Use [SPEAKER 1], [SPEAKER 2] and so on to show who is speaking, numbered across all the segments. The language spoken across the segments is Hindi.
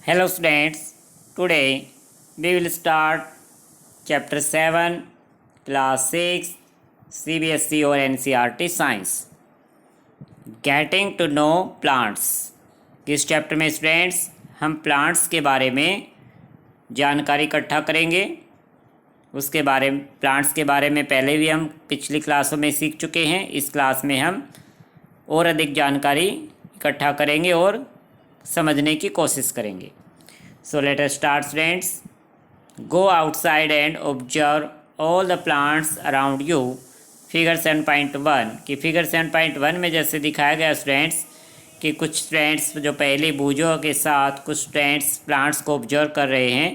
[SPEAKER 1] Hello students, today we will start chapter 7 class 6 CBSE or NCERT Science Getting to know plants। किस चैप्टर में स्टूडेंट्स हम प्लांट्स के बारे में जानकारी इकट्ठा करेंगे। उसके बारे में प्लांट्स के बारे में पहले भी हम पिछली क्लासों में सीख चुके हैं। इस क्लास में हम और अधिक जानकारी इकट्ठा करेंगे और समझने की कोशिश करेंगे। So let us start students. Go outside and observe all the plants around you. Figure 7.1 की फिगर 7.1 में जैसे दिखाया गया स्टूडेंट्स कि कुछ स्टूडेंट्स जो पहले बूझों के साथ कुछ स्टूडेंट्स प्लांट्स को ऑब्जर्व कर रहे हैं,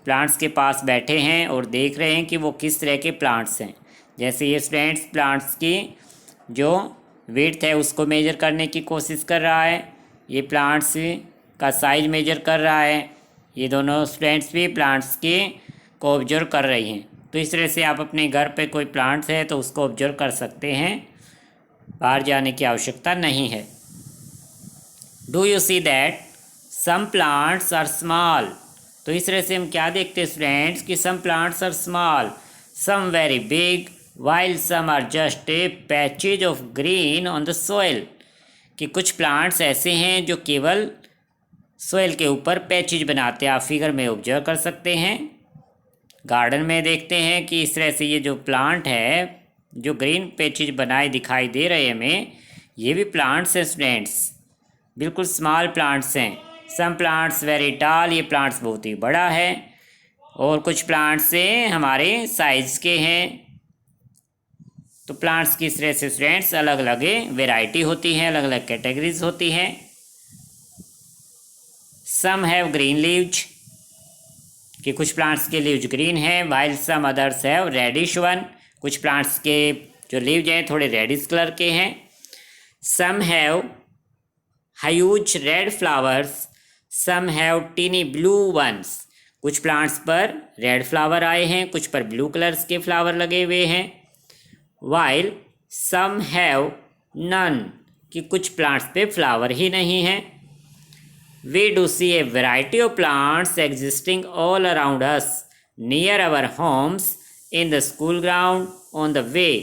[SPEAKER 1] प्लांट्स के पास बैठे हैं और देख रहे हैं कि वो किस तरह के प्लांट्स हैं। जैसे ये स्टूडेंट्स प्लांट्स की जो विड्थ है उसको मेजर करने की कोशिश कर रहा है, ये प्लांट्स का साइज मेजर कर रहा है। ये दोनों स्टूडेंट्स भी प्लांट्स की को ऑब्जर्व कर रही हैं। तो इस तरह से आप अपने घर पे कोई प्लांट्स है तो उसको ऑब्जर्व कर सकते हैं, बाहर जाने की आवश्यकता नहीं है। Do you see that some plants are small. तो इस तरह से हम क्या देखते हैं स्टूडेंट्स कि some plants are small, some very big, while some are just a patches of green on the soil. कि कुछ प्लांट्स ऐसे हैं जो केवल सोइल के ऊपर पैचेज बनाते हैं। आप फिगर में ऑब्जर्व कर सकते हैं। गार्डन में देखते हैं कि इस तरह से ये जो प्लांट है जो ग्रीन पैचेज बनाए दिखाई दे रहे हैं हमें, ये भी प्लांट्स हैं स्टूडेंट्स, बिल्कुल स्मॉल प्लांट्स हैं। सम प्लांट्स वेरी टाल, ये प्लांट्स बहुत ही बड़ा है, और कुछ प्लांट्स से हमारे साइज के हैं। तो प्लांट्स की इस तरह से स्टूडेंट्स अलग अलग वेराइटी होती हैं, अलग अलग कैटेगरीज होती हैं। सम हैव ग्रीन लीव्स, कि कुछ प्लांट्स के लीव्स ग्रीन है, while some others have reddish one, कुछ प्लांट्स के जो लीव्स हैं थोड़े रेडिश कलर के हैं। Some have huge red flowers, some have tiny blue ones, कुछ प्लांट्स पर रेड फ्लावर आए हैं, कुछ पर ब्लू कलर्स के फ्लावर लगे हुए हैं। वाइल सम हैव नन, कि कुछ प्लांट्स पे फ्लावर ही नहीं है। We do see a variety of plants existing all around us, near our homes, in the school ground, on the way.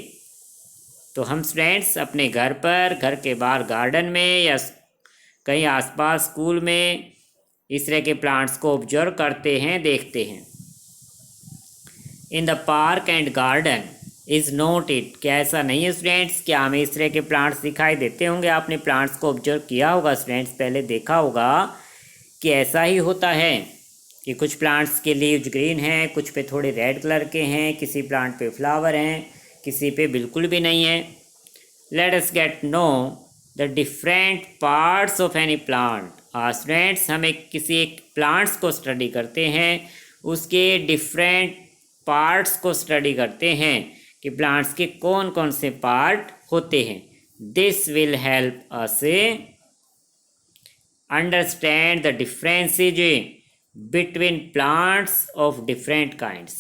[SPEAKER 1] तो हम स्टूडेंट्स अपने घर पर, घर के बाहर गार्डन में या कहीं आसपास स्कूल में इस तरह के प्लांट्स को ऑब्जर्व करते हैं, देखते हैं। In the park and garden is not it, क्या ऐसा नहीं है स्टूडेंट्स? क्या हमें इस तरह के प्लांट्स दिखाई देते होंगे? आपने प्लांट्स को ऑब्जर्व किया होगा स्टूडेंट्स, पहले देखा होगा कि ऐसा ही होता है कि कुछ प्लांट्स के लीव्स ग्रीन हैं, कुछ पे थोड़े रेड कलर के हैं, किसी प्लांट पे फ्लावर हैं, किसी पे बिल्कुल भी नहीं है। Let us gate know the different parts of any plant. Students हमें किसी एक प्लांट्स को स्टडी करते हैं, उसके डिफरेंट पार्ट्स को स्टडी करते हैं कि प्लांट्स के कौन कौन से पार्ट होते हैं। This will help us understand the differences between plants of different kinds.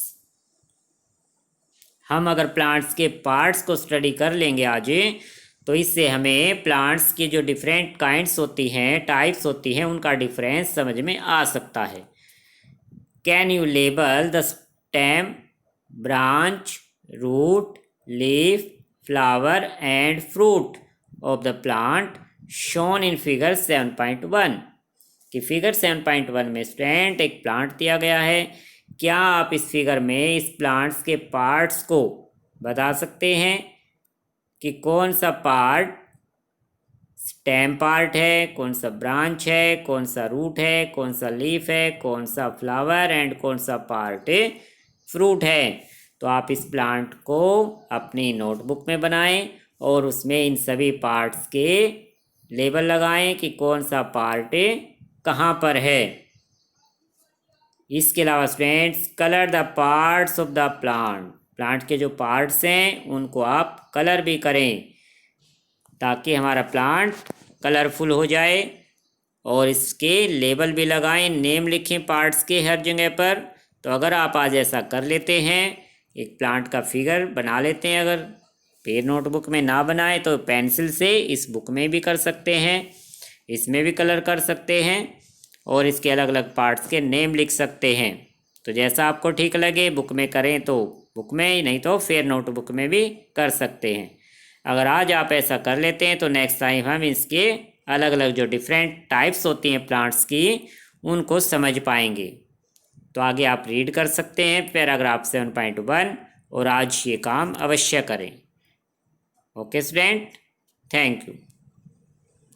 [SPEAKER 1] हम अगर प्लांट्स के पार्ट्स को स्टडी कर लेंगे आज, तो इससे हमें प्लांट्स की जो डिफरेंट काइंड्स होती हैं, टाइप्स होती हैं, उनका डिफरेंस समझ में आ सकता है। Can you label the stem, branch, root, leaf, flower and fruit of the plant shown in figure 7.1। कि फिगर 7.1 में स्टूडेंट एक प्लांट दिया गया है। क्या आप इस फिगर में इस प्लांट्स के पार्ट्स को बता सकते हैं कि कौन सा पार्ट स्टेम पार्ट है, कौन सा ब्रांच है, कौन सा रूट है, कौन सा लीफ है, कौन सा फ्लावर एंड कौन सा पार्ट फ्रूट है? तो आप इस प्लांट को अपनी नोटबुक में बनाएं और उसमें इन सभी पार्ट्स के लेबल लगाएं कि कौन सा पार्ट कहाँ पर है। इसके अलावा students colour the parts of the plant, plant के जो पार्ट्स हैं उनको आप कलर भी करें ताकि हमारा प्लांट कलरफुल हो जाए। और इसके लेबल भी लगाएं, नेम लिखें पार्ट्स के हर जगह पर। तो अगर आप आज ऐसा कर लेते हैं, एक प्लांट का फिगर बना लेते हैं, अगर पेन नोटबुक में ना बनाए तो पेंसिल से इस बुक में भी कर सकते हैं, इसमें भी कलर कर सकते हैं। और इसके अलग अलग पार्ट्स के नेम लिख सकते हैं। तो जैसा आपको ठीक लगे, बुक में करें तो बुक में, नहीं तो फिर नोटबुक में भी कर सकते हैं। अगर आज आप ऐसा कर लेते हैं तो नेक्स्ट टाइम हम इसके अलग अलग जो डिफरेंट टाइप्स होती हैं प्लांट्स की, उनको समझ पाएंगे। तो आगे आप रीड कर सकते हैं पैराग्राफ 7.1 और आज ये काम अवश्य करें। Okay student, thank you.